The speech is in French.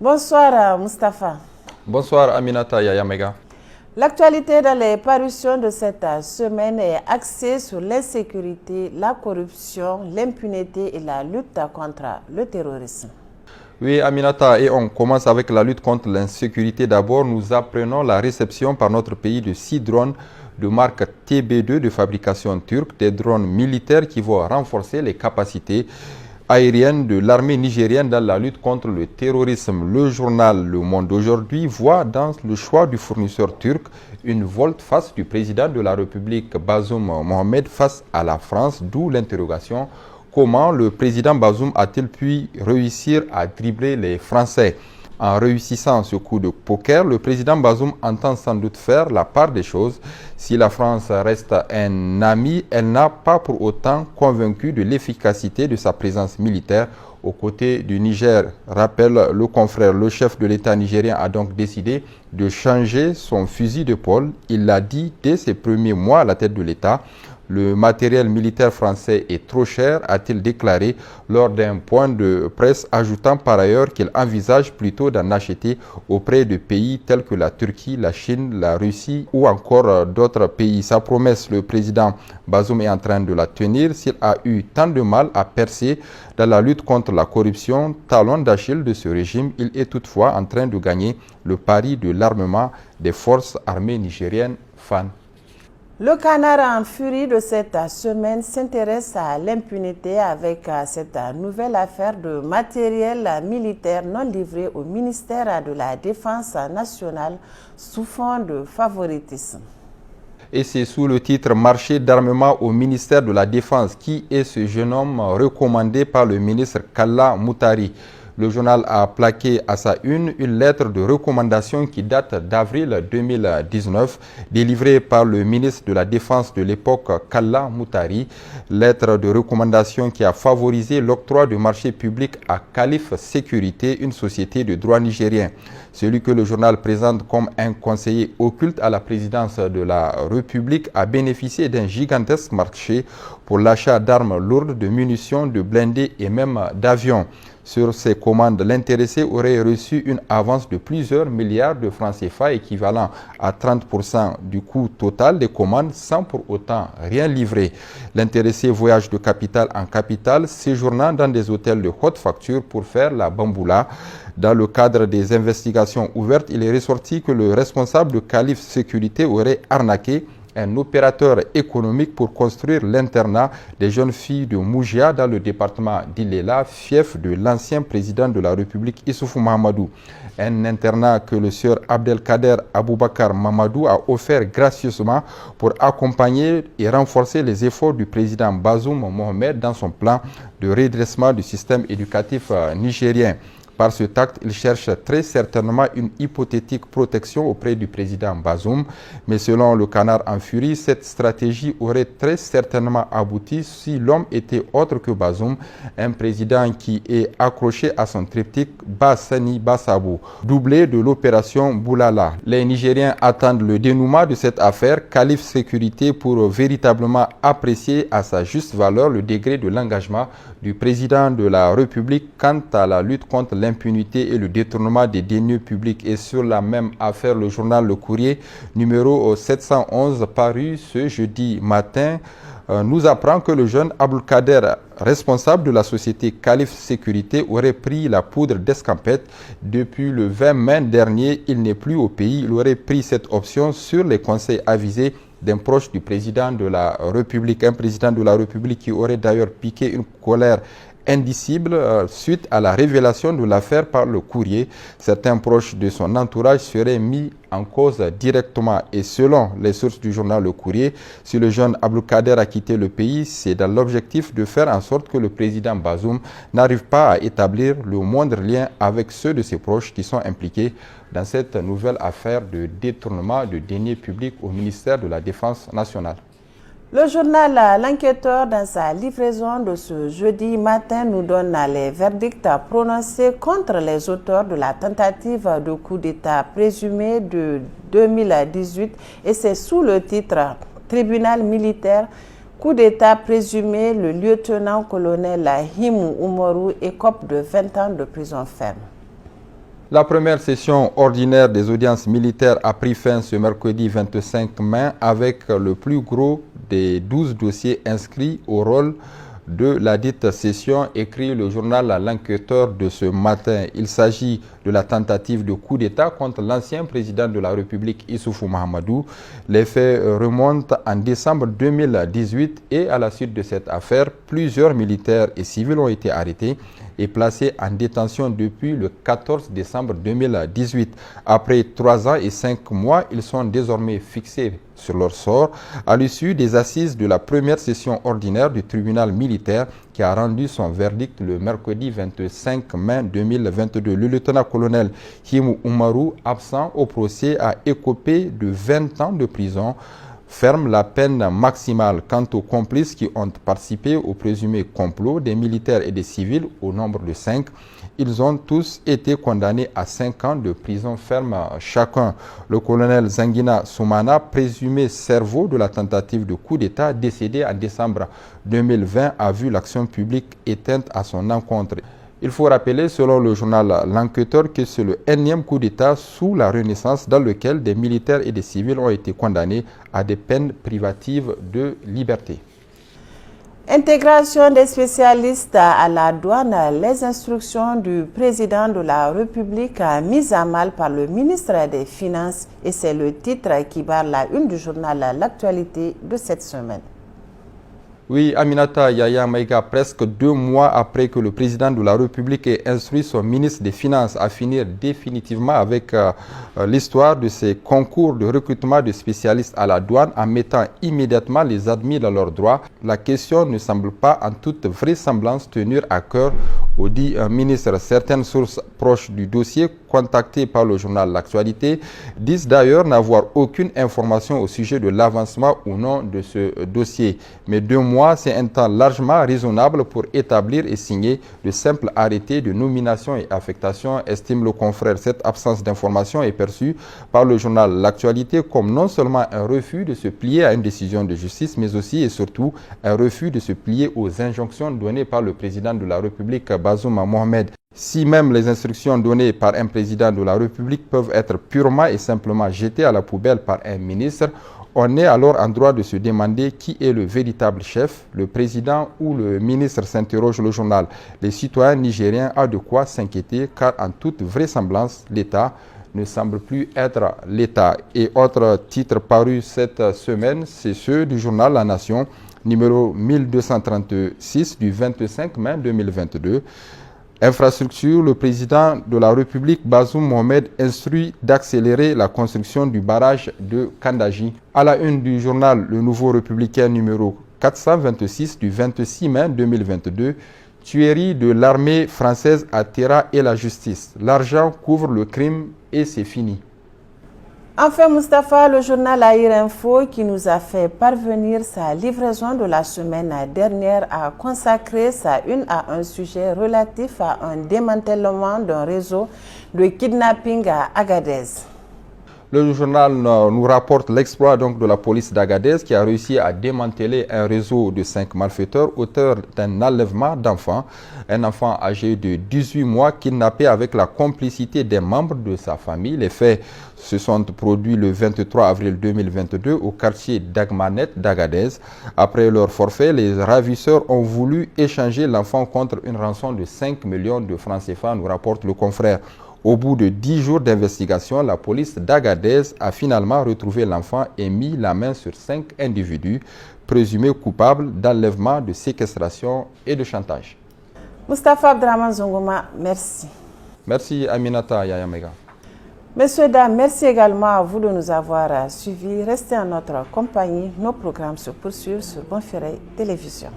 Bonsoir Mustapha. Bonsoir Aminata Yayamega. L'actualité dans les parutions de cette semaine est axée sur l'insécurité, la corruption, l'impunité et la lutte contre le terrorisme. Oui Aminata, et on commence avec la lutte contre l'insécurité. D'abord, nous apprenons la réception par notre pays de 6 drones de marque TB2 de fabrication turque, des drones militaires qui vont renforcer les capacités aérienne de l'armée nigérienne dans la lutte contre le terrorisme. Le journal Le Monde aujourd'hui voit dans le choix du fournisseur turc une volte-face du président de la République Bazoum Mohamed face à la France, d'où l'interrogation: comment le président Bazoum a-t-il pu réussir à dribbler les Français? En réussissant ce coup de poker, le président Bazoum entend sans doute faire la part des choses. Si la France reste un ami, elle n'a pas pour autant convaincu de l'efficacité de sa présence militaire aux côtés du Niger. Rappelle le confrère, le chef de l'État nigérien a donc décidé de changer son fusil d'épaule. Il l'a dit dès ses premiers mois à la tête de l'État. Le matériel militaire français est trop cher, a-t-il déclaré lors d'un point de presse, ajoutant par ailleurs qu'il envisage plutôt d'en acheter auprès de pays tels que la Turquie, la Chine, la Russie ou encore d'autres pays. Sa promesse, le président Bazoum est en train de la tenir. S'il a eu tant de mal à percer dans la lutte contre la corruption, talon d'Achille de ce régime, il est toutefois en train de gagner le pari de l'armement des forces armées nigériennes. Fan. Le canard en furie de cette semaine s'intéresse à l'impunité avec cette nouvelle affaire de matériel militaire non livré au ministère de la Défense nationale sous fond de favoritisme. Et c'est sous le titre « Marché d'armement au ministère de la Défense » qui est ce jeune homme recommandé par le ministre Kalla Moutari. Le journal a plaqué à sa une lettre de recommandation qui date d'avril 2019, délivrée par le ministre de la Défense de l'époque, Kalla Moutari. Lettre de recommandation qui a favorisé l'octroi de marchés publics à Khalif Sécurité, une société de droit nigérien. Celui que le journal présente comme un conseiller occulte à la présidence de la République a bénéficié d'un gigantesque marché pour l'achat d'armes lourdes, de munitions, de blindés et même d'avions. Sur ces commandes, l'intéressé aurait reçu une avance de plusieurs milliards de francs CFA, équivalent à 30% du coût total des commandes, sans pour autant rien livrer. L'intéressé voyage de capitale en capitale, séjournant dans des hôtels de haute facture pour faire la bamboula. Dans le cadre des investigations ouvertes, il est ressorti que le responsable de Khalif Sécurité aurait arnaqué un opérateur économique pour construire l'internat des jeunes filles de Moujia dans le département d'Ilela, fief de l'ancien président de la République Issoufou Mahamadou. Un internat que le sieur Abdelkader Aboubakar Mamadou a offert gracieusement pour accompagner et renforcer les efforts du président Bazoum Mohamed dans son plan de redressement du système éducatif nigérien. Par ce acte, il cherche très certainement une hypothétique protection auprès du président Bazoum. Mais selon le canard en furie, cette stratégie aurait très certainement abouti si l'homme était autre que Bazoum, un président qui est accroché à son triptyque Bassani Bassabou, doublé de l'opération Boulala. Les Nigériens attendent le dénouement de cette affaire, Khalif Sécurité, pour véritablement apprécier à sa juste valeur le degré de l'engagement du président de la République quant à la lutte contre l'impunité et le détournement des deniers publics. Et sur la même affaire, le journal Le Courrier, numéro 711, paru ce jeudi matin, nous apprend que le jeune Abdelkader, responsable de la société Khalif Sécurité, aurait pris la poudre d'escampette. Depuis le 20 mai dernier, il n'est plus au pays. Il aurait pris cette option sur les conseils avisés d'un proche du président de la République, un président de la République qui aurait d'ailleurs piqué une colère indicible suite à la révélation de l'affaire par le Courrier. Certains proches de son entourage seraient mis en cause directement. Et selon les sources du journal Le Courrier, si le jeune Abdelkader a quitté le pays, c'est dans l'objectif de faire en sorte que le président Bazoum n'arrive pas à établir le moindre lien avec ceux de ses proches qui sont impliqués dans cette nouvelle affaire de détournement de deniers publics au ministère de la Défense nationale. Le journal L'Enquêteur, dans sa livraison de ce jeudi matin, nous donne les verdicts prononcés contre les auteurs de la tentative de coup d'État présumé de 2018 et c'est sous le titre « Tribunal militaire, coup d'État présumé, le lieutenant-colonel Himou Oumarou écope de 20 ans de prison ferme ». La première session ordinaire des audiences militaires a pris fin ce mercredi 25 mai avec le plus gros des 12 dossiers inscrits au rôle de la dite session, écrit le journal L'Enquêteur de ce matin. Il s'agit de la tentative de coup d'État contre l'ancien président de la République Issoufou Mahamadou. Les faits remontent en décembre 2018 et à la suite de cette affaire, plusieurs militaires et civils ont été arrêtés et placés en détention depuis le 14 décembre 2018. Après 3 ans et 5 mois, ils sont désormais fixés sur leur sort à l'issue des assises de la première session ordinaire du tribunal militaire qui a rendu son verdict le mercredi 25 mai 2022. Le lieutenant-colonel Himou Oumarou, absent au procès, a écopé de 20 ans de prison ferme, la peine maximale. Quant aux complices qui ont participé au présumé complot des militaires et des civils, au nombre de 5, ils ont tous été condamnés à 5 ans de prison ferme chacun. Le colonel Zangina Soumana, présumé cerveau de la tentative de coup d'État, décédé en décembre 2020, a vu l'action publique éteinte à son encontre. Il faut rappeler, selon le journal L'Enquêteur, que c'est le énième coup d'État sous la Renaissance dans lequel des militaires et des civils ont été condamnés à des peines privatives de liberté. Intégration des spécialistes à la douane, les instructions du président de la République mises à mal par le ministre des Finances, et c'est le titre qui barre la une du journal L'Actualité de cette semaine. Oui, Aminata Yaya Maïga, presque 2 mois après que le président de la République ait instruit son ministre des Finances à finir définitivement avec l'histoire de ces concours de recrutement de spécialistes à la douane en mettant immédiatement les admis dans leurs droits, la question ne semble pas en toute vraisemblance tenir à cœur au dit ministre. Certaines sources proches du dossier, contactées par le journal L'Actualité, disent d'ailleurs n'avoir aucune information au sujet de l'avancement ou non de ce dossier. Mais 2 mois, c'est un temps largement raisonnable pour établir et signer de simples arrêtés de nomination et affectation, estime le confrère. Cette absence d'information est perçue par le journal L'Actualité comme non seulement un refus de se plier à une décision de justice, mais aussi et surtout un refus de se plier aux injonctions données par le président de la République, Bazoum Mohamed. Si même les instructions données par un président de la République peuvent être purement et simplement jetées à la poubelle par un ministre, on est alors en droit de se demander qui est le véritable chef, le président ou le ministre, s'interroge le journal. Les citoyens nigériens ont de quoi s'inquiéter car en toute vraisemblance, l'État ne semble plus être l'État. Et autre titre paru cette semaine, c'est ceux du journal La Nation, numéro 1236 du 25 mai 2022. Infrastructure, le président de la République, Bazoum Mohamed, instruit d'accélérer la construction du barrage de Kandaji. À la une du journal Le Nouveau Républicain numéro 426 du 26 mai 2022, tuerie de l'armée française à Terra et la justice. L'argent couvre le crime et c'est fini. Enfin, Mustapha, le journal Air Info qui nous a fait parvenir sa livraison de la semaine dernière a consacré sa une à un sujet relatif à un démantèlement d'un réseau de kidnapping à Agadez. Le journal nous rapporte l'exploit de la police d'Agadez qui a réussi à démanteler un réseau de 5 malfaiteurs auteurs d'un enlèvement d'enfants. Un enfant âgé de 18 mois kidnappé avec la complicité des membres de sa famille. Les faits se sont produits le 23 avril 2022 au quartier d'Agmanet d'Agadez. Après leur forfait, les ravisseurs ont voulu échanger l'enfant contre une rançon de 5 millions de francs CFA, nous rapporte le confrère. Au bout de 10 jours d'investigation, la police d'Agadez a finalement retrouvé l'enfant et mis la main sur 5 individus présumés coupables d'enlèvement, de séquestration et de chantage. Mustapha Abdraman Zongouma, merci. Merci Aminata Yayamega. Messieurs, dames, merci également à vous de nous avoir suivis. Restez en notre compagnie. Nos programmes se poursuivent sur Bonferré Télévision.